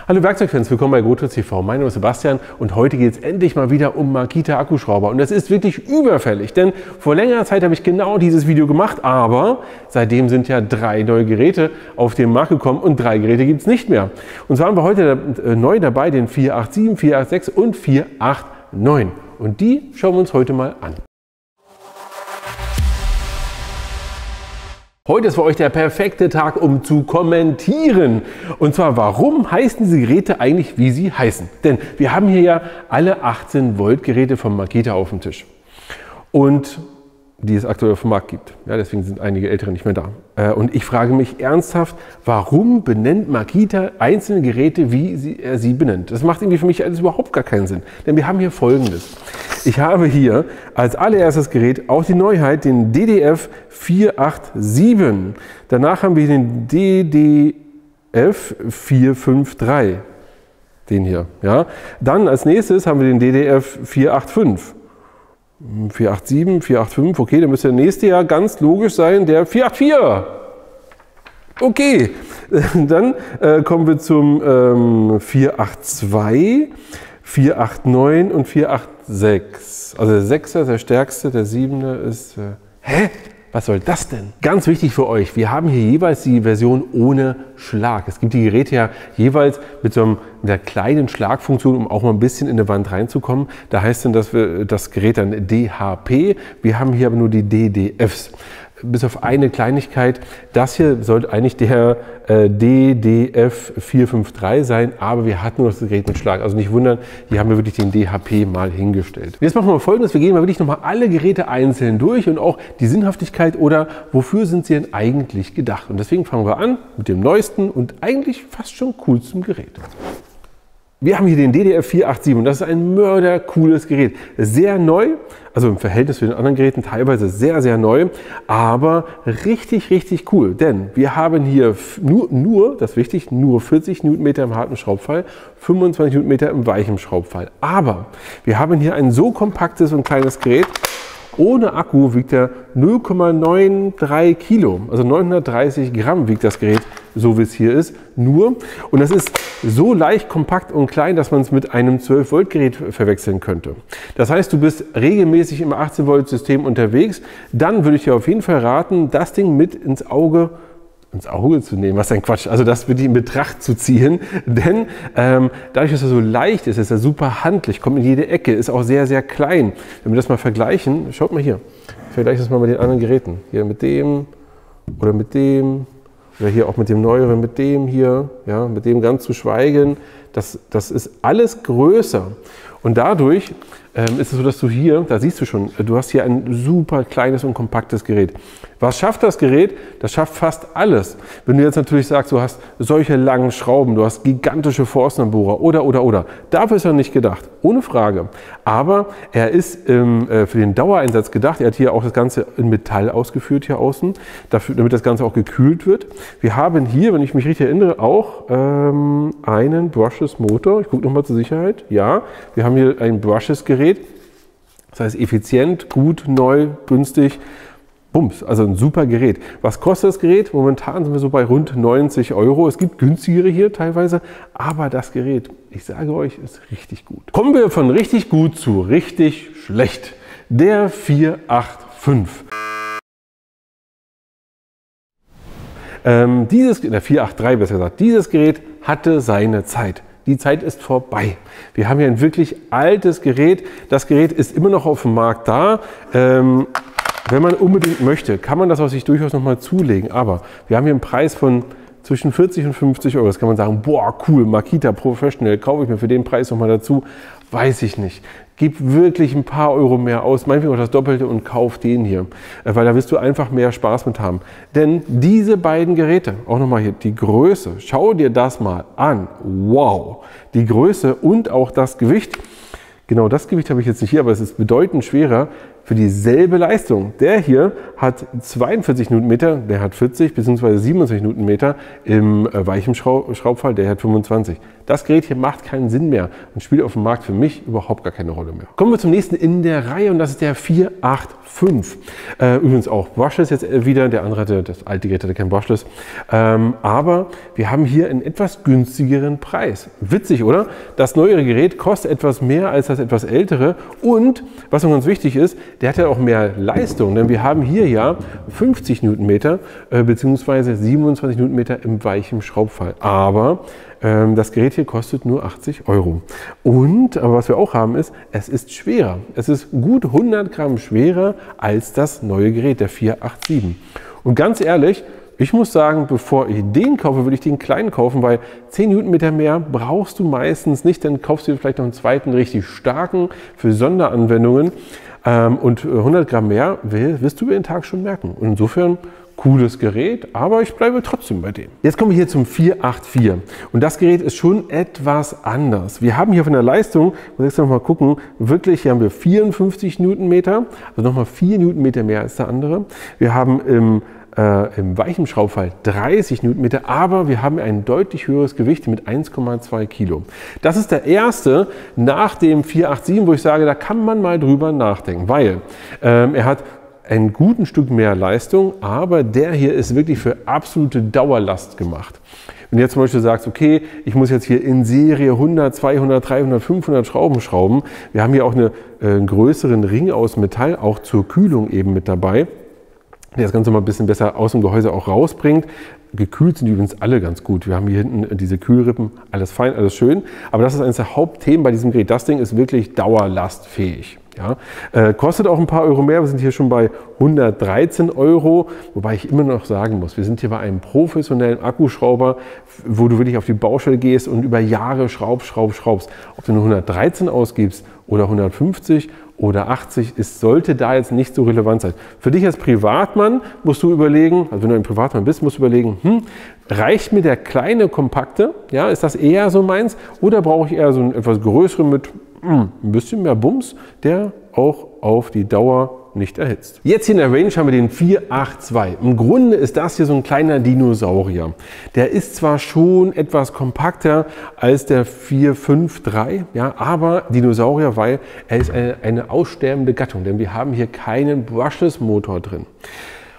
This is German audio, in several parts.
Hallo Werkzeugfans, willkommen bei GoTools TV. Mein Name ist Sebastian und heute geht es endlich mal wieder um Makita Akkuschrauber. Und das ist wirklich überfällig, denn vor längerer Zeit habe ich genau dieses Video gemacht, aber seitdem sind ja 3 neue Geräte auf den Markt gekommen und 3 Geräte gibt es nicht mehr. Und zwar haben wir heute neu dabei den 487, 486 und 489. Und die schauen wir uns heute mal an. Heute ist für euch der perfekte Tag, um zu kommentieren. Und zwar, warum heißen diese Geräte eigentlich, wie sie heißen? Denn wir haben hier ja alle 18 Volt Geräte von Makita auf dem Tisch. Und die es aktuell auf dem Markt gibt. Ja, deswegen sind einige ältere nicht mehr da. Und ich frage mich ernsthaft, warum benennt Makita einzelne Geräte, wie er sie benennt? Das macht irgendwie für mich alles überhaupt gar keinen Sinn. Denn wir haben hier Folgendes. Ich habe hier als allererstes Gerät auch die Neuheit, den DDF 487. Danach haben wir den DDF 453. Den hier. Ja. Dann als nächstes haben wir den DDF 485. 487, 485, okay, dann müsste der nächste Jahr ganz logisch sein, der 484. Okay, dann kommen wir zum 482, 489 und 486. Also der 6er ist der stärkste, der 7er ist... Hä? Was soll das denn? Ganz wichtig für euch, wir haben hier jeweils die Version ohne Schlag. Es gibt die Geräte ja jeweils mit einer kleinen Schlagfunktion, um auch mal ein bisschen in eine Wand reinzukommen. Da heißt dann, dass wir das Gerät dann DHP, wir haben hier aber nur die DDFs. Bis auf eine Kleinigkeit, das hier sollte eigentlich der DDF 453 sein, aber wir hatten nur das Gerät mit Schlag. Also nicht wundern, hier haben wir wirklich den DHP mal hingestellt. Jetzt machen wir mal Folgendes, wir gehen mal wirklich nochmal alle Geräte einzeln durch und auch die Sinnhaftigkeit oder wofür sind sie denn eigentlich gedacht. Und deswegen fangen wir an mit dem neuesten und eigentlich fast schon coolsten Gerät. Wir haben hier den DDF 487 und das ist ein mördercooles Gerät. Sehr neu, also im Verhältnis zu den anderen Geräten teilweise sehr, sehr neu, aber richtig, richtig cool. Denn wir haben hier das ist wichtig, nur 40 Newtonmeter im harten Schraubfall, 25 Newtonmeter im weichen Schraubfall. Aber wir haben hier ein so kompaktes und kleines Gerät. Ohne Akku wiegt er 0,93 Kilo, also 930 Gramm wiegt das Gerät, so wie es hier ist, nur. Und das ist so leicht, kompakt und klein, dass man es mit einem 12 Volt Gerät verwechseln könnte. Das heißt, du bist regelmäßig im 18 Volt System unterwegs, dann würde ich dir auf jeden Fall raten, das Ding mit ins Auge zu nehmen, was ein Quatsch, also das wirklich in Betracht zu ziehen, denn dadurch, dass er so leicht ist er super handlich, kommt in jede Ecke, ist auch sehr, sehr klein. Wenn wir das mal vergleichen, schaut mal hier, ich vergleiche das mal mit den anderen Geräten, hier mit dem oder hier auch mit dem neueren, mit dem hier, ja, mit dem ganz zu schweigen, das ist alles größer und dadurch ist es so, dass du hier, da siehst du schon, du hast hier ein super kleines und kompaktes Gerät. Was schafft das Gerät? Das schafft fast alles. Wenn du jetzt natürlich sagst, du hast solche langen Schrauben, du hast gigantische Forstnerbohrer oder. Dafür ist er nicht gedacht, ohne Frage. Aber er ist für den Dauereinsatz gedacht. Er hat hier auch das Ganze in Metall ausgeführt hier außen, damit das Ganze auch gekühlt wird. Wir haben hier, wenn ich mich richtig erinnere, auch einen Brushless Motor. Ich gucke nochmal zur Sicherheit. Ja, wir haben hier ein Brushless Gerät. Das heißt effizient, gut, neu, günstig, bums, also ein super Gerät. Was kostet das Gerät? Momentan sind wir so bei rund 90 €. Es gibt günstigere hier teilweise, aber das Gerät, ich sage euch, ist richtig gut. Kommen wir von richtig gut zu richtig schlecht. Der 485. Der 483 besser gesagt, dieses Gerät hatte seine Zeit. Die Zeit ist vorbei. Wir haben hier ein wirklich altes Gerät. Das Gerät ist immer noch auf dem Markt da. Wenn man unbedingt möchte, kann man das auch sich durchaus noch mal zulegen. Aber wir haben hier einen Preis von zwischen 40 und 50 €. Das kann man sagen, boah, cool, Makita Professional, kaufe ich mir für den Preis noch mal dazu. Weiß ich nicht. Gib wirklich ein paar Euro mehr aus, meinetwegen auch das Doppelte und kauf den hier, weil da wirst du einfach mehr Spaß mit haben. Denn diese beiden Geräte, auch nochmal hier, die Größe, schau dir das mal an, wow, die Größe und auch das Gewicht, genau das Gewicht habe ich jetzt nicht hier, aber es ist bedeutend schwerer, für dieselbe Leistung. Der hier hat 42 Newtonmeter, der hat 40 bzw. 27 Newtonmeter im weichen Schraubfall, der hat 25. Das Gerät hier macht keinen Sinn mehr und spielt auf dem Markt für mich überhaupt gar keine Rolle mehr. Kommen wir zum nächsten in der Reihe und das ist der 485. Übrigens auch Brushless jetzt wieder, der andere hatte, das alte Gerät hatte kein Brushless. Aber wir haben hier einen etwas günstigeren Preis. Witzig, oder? Das neuere Gerät kostet etwas mehr als das etwas ältere und, was noch ganz wichtig ist, der hat ja auch mehr Leistung, denn wir haben hier ja 50 Newtonmeter bzw. 27 Newtonmeter im weichen Schraubfall. Aber das Gerät hier kostet nur 80 Euro. Und, aber was wir auch haben ist, es ist schwerer. Es ist gut 100 Gramm schwerer als das neue Gerät, der 487. Und ganz ehrlich, ich muss sagen, bevor ich den kaufe, würde ich den kleinen kaufen, weil 10 Newtonmeter mehr brauchst du meistens nicht. Dann kaufst du vielleicht noch einen zweiten richtig starken für Sonderanwendungen. Und 100 Gramm mehr wirst du über den Tag schon merken. Und insofern cooles Gerät, aber ich bleibe trotzdem bei dem. Jetzt kommen wir hier zum 484 und das Gerät ist schon etwas anders. Wir haben hier von der Leistung, muss ich jetzt noch mal gucken, wirklich, hier haben wir 54 Newtonmeter, also nochmal 4 Newtonmeter mehr als der andere. Wir haben im weichen Schraubfall 30 Newtonmeter, aber wir haben ein deutlich höheres Gewicht mit 1,2 Kilo. Das ist der erste nach dem 487, wo ich sage, da kann man mal drüber nachdenken, weil er hat ein guten Stück mehr Leistung, aber der hier ist wirklich für absolute Dauerlast gemacht. Wenn du jetzt zum Beispiel sagst, okay, ich muss jetzt hier in Serie 100, 200, 300, 500 Schrauben schrauben, wir haben hier auch einen größeren Ring aus Metall, auch zur Kühlung eben mit dabei, der das Ganze mal ein bisschen besser aus dem Gehäuse auch rausbringt. Gekühlt sind die übrigens alle ganz gut. Wir haben hier hinten diese Kühlrippen, alles fein, alles schön. Aber das ist eines der Hauptthemen bei diesem Gerät. Das Ding ist wirklich dauerlastfähig. Ja, kostet auch ein paar Euro mehr. Wir sind hier schon bei 113 Euro, wobei ich immer noch sagen muss, wir sind hier bei einem professionellen Akkuschrauber, wo du wirklich auf die Baustelle gehst und über Jahre schraubst. Ob du nur 113 ausgibst oder 150 oder 80, sollte da jetzt nicht so relevant sein. Für dich als Privatmann musst du überlegen, also wenn du ein Privatmann bist, musst du überlegen, reicht mir der kleine, kompakte, ja, ist das eher so meins, oder brauche ich eher so einen etwas größeren mit ein bisschen mehr Bums, der auch auf die Dauer nicht erhitzt. Jetzt hier in der Range haben wir den 482. Im Grunde ist das hier so ein kleiner Dinosaurier. Der ist zwar schon etwas kompakter als der 453, ja, aber Dinosaurier, weil er ist eine aussterbende Gattung, denn wir haben hier keinen Brushless-Motor drin.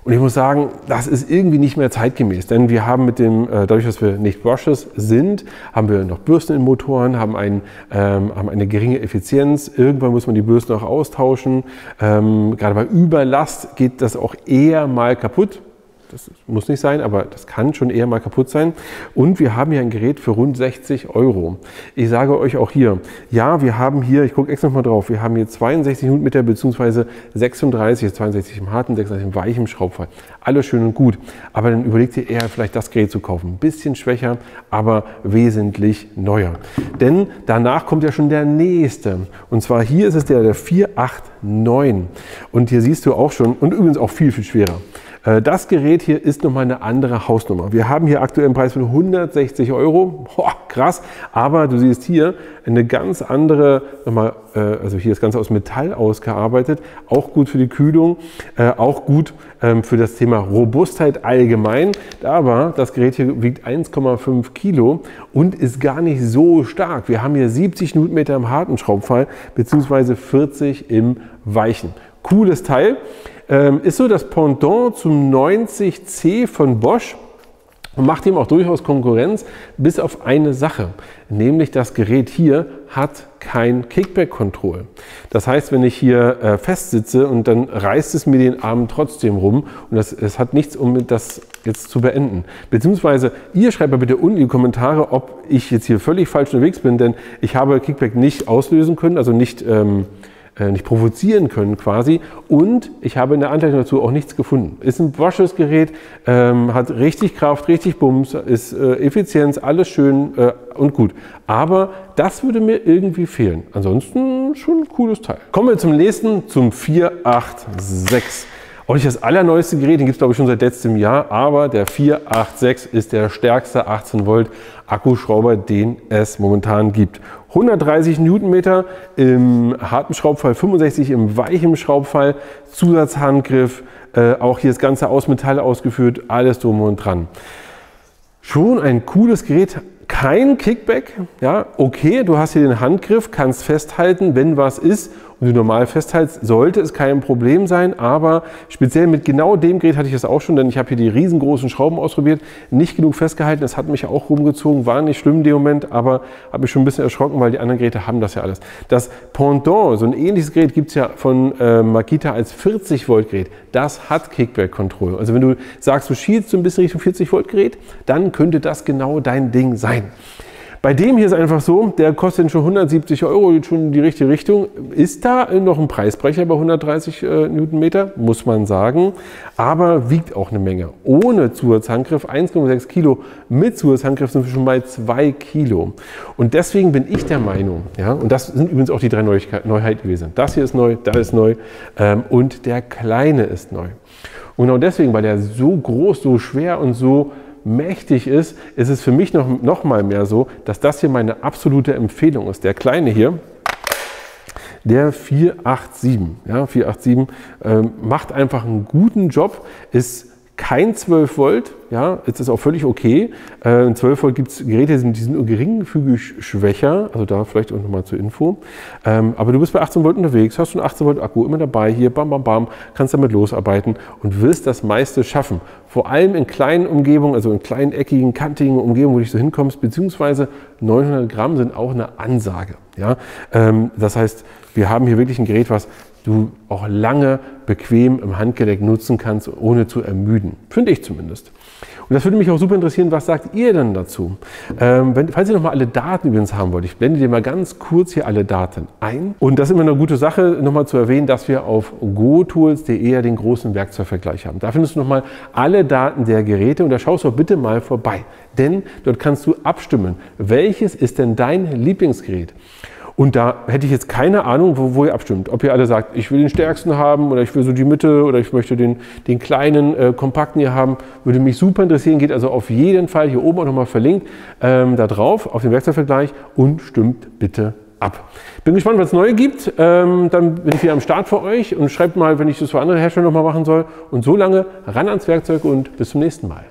Und ich muss sagen, das ist irgendwie nicht mehr zeitgemäß, denn wir haben mit dem, dadurch, dass wir nicht brushless sind, haben wir noch Bürsten in Motoren, haben eine geringe Effizienz. Irgendwann muss man die Bürsten auch austauschen. Gerade bei Überlast geht das auch eher mal kaputt. Das muss nicht sein, aber das kann schon eher mal kaputt sein. Und wir haben hier ein Gerät für rund 60 Euro. Ich sage euch auch hier, ja, wir haben hier, ich gucke extra noch mal drauf, wir haben hier 62 Newtonmeter bzw. 36, 62 im harten, 36 im weichen Schraubfall. Alles schön und gut, aber dann überlegt ihr eher vielleicht das Gerät zu kaufen. Ein bisschen schwächer, aber wesentlich neuer. Denn danach kommt ja schon der nächste. Und zwar hier ist es der 489. Und hier siehst du auch schon, und übrigens auch viel, viel schwerer. Das Gerät hier ist nochmal eine andere Hausnummer. Wir haben hier aktuell einen Preis von 160 Euro. Boah, krass. Aber du siehst hier eine ganz andere, also hier das Ganze aus Metall ausgearbeitet. Auch gut für die Kühlung, auch gut für das Thema Robustheit allgemein. Aber das Gerät hier wiegt 1,5 Kilo und ist gar nicht so stark. Wir haben hier 70 Newtonmeter im harten Schraubfall bzw. 40 im weichen. Cooles Teil. Ist so das Pendant zum 90C von Bosch und macht ihm auch durchaus Konkurrenz, bis auf eine Sache, nämlich das Gerät hier hat kein Kickback-Control. Das heißt, wenn ich hier fest sitze und dann reißt es mir den Arm trotzdem rum und es hat nichts, um das jetzt zu beenden. Beziehungsweise ihr schreibt mal bitte unten in die Kommentare, ob ich jetzt hier völlig falsch unterwegs bin, denn ich habe Kickback nicht auslösen können, also nicht provozieren können quasi, und ich habe in der Anleitung dazu auch nichts gefunden. Ist ein Brushless-Gerät, hat richtig Kraft, richtig Bums, ist Effizienz, alles schön und gut. Aber das würde mir irgendwie fehlen. Ansonsten schon ein cooles Teil. Kommen wir zum nächsten, zum 486. Auch nicht das allerneueste Gerät, den gibt es glaube ich schon seit letztem Jahr, aber der 486 ist der stärkste 18 Volt Akkuschrauber, den es momentan gibt. 130 Newtonmeter im harten Schraubfall, 65 im weichen Schraubfall, Zusatzhandgriff, auch hier das Ganze aus Metall ausgeführt, alles drum und dran. Schon ein cooles Gerät. Kein Kickback, ja, okay, du hast hier den Handgriff, kannst festhalten, wenn was ist und du normal festhältst, sollte es kein Problem sein, aber speziell mit genau dem Gerät hatte ich das auch schon, denn ich habe hier die riesengroßen Schrauben ausprobiert, nicht genug festgehalten, das hat mich auch rumgezogen, war nicht schlimm in dem Moment, aber habe mich schon ein bisschen erschrocken, weil die anderen Geräte haben das ja alles. Das Pendant, so ein ähnliches Gerät gibt es ja von Makita als 40 Volt Gerät, das hat Kickback Control. Also wenn du sagst, du schielst so ein bisschen Richtung 40 Volt Gerät, dann könnte das genau dein Ding sein. Bei dem hier ist einfach so, der kostet schon 170 €, geht schon in die richtige Richtung. Ist da noch ein Preisbrecher bei 130 Newtonmeter, muss man sagen, aber wiegt auch eine Menge. Ohne Zusatzhandgriff 1,6 Kilo, mit Zusatzhandgriff sind wir schon bei 2 Kilo. Und deswegen bin ich der Meinung, ja, und das sind übrigens auch die 3 Neuheiten gewesen. Das hier ist neu, das ist neu und der kleine ist neu. Und genau deswegen, weil der so groß, so schwer und so mächtig ist, ist es für mich noch mal mehr so, dass das hier meine absolute Empfehlung ist. Der kleine hier, der 487, ja, 487 macht einfach einen guten Job, ist kein 12 Volt, ja, es ist auch völlig okay. 12 Volt gibt es Geräte, die sind geringfügig schwächer, also da vielleicht auch nochmal zur Info. Aber du bist bei 18 Volt unterwegs, hast schon 18 Volt Akku immer dabei, hier bam, bam, bam, kannst damit losarbeiten und wirst das meiste schaffen. Vor allem in kleinen Umgebungen, also in kleinen, eckigen, kantigen Umgebungen, wo du so hinkommst, beziehungsweise 900 Gramm sind auch eine Ansage. Ja? Das heißt, wir haben hier wirklich ein Gerät, was du auch lange bequem im Handgelenk nutzen kannst, ohne zu ermüden. Finde ich zumindest. Und das würde mich auch super interessieren, was sagt ihr denn dazu? Falls ihr nochmal alle Daten übrigens haben wollt, ich blende dir mal ganz kurz hier alle Daten ein. Und das ist immer eine gute Sache, nochmal zu erwähnen, dass wir auf gotools.de ja den großen Werkzeugvergleich haben. Da findest du nochmal alle Daten der Geräte und da schaust du auch bitte mal vorbei. Denn dort kannst du abstimmen, welches ist denn dein Lieblingsgerät? Und da hätte ich jetzt keine Ahnung, wo ihr abstimmt. Ob ihr alle sagt, ich will den stärksten haben oder ich will so die Mitte oder ich möchte den kleinen, kompakten hier haben. Würde mich super interessieren. Geht also auf jeden Fall hier oben auch nochmal verlinkt da drauf auf den Werkzeugvergleich und stimmt bitte ab. Bin gespannt, was es neu gibt. Dann bin ich wieder am Start für euch und schreibt mal, wenn ich das für andere Hersteller nochmal machen soll. Und so lange ran ans Werkzeug und bis zum nächsten Mal.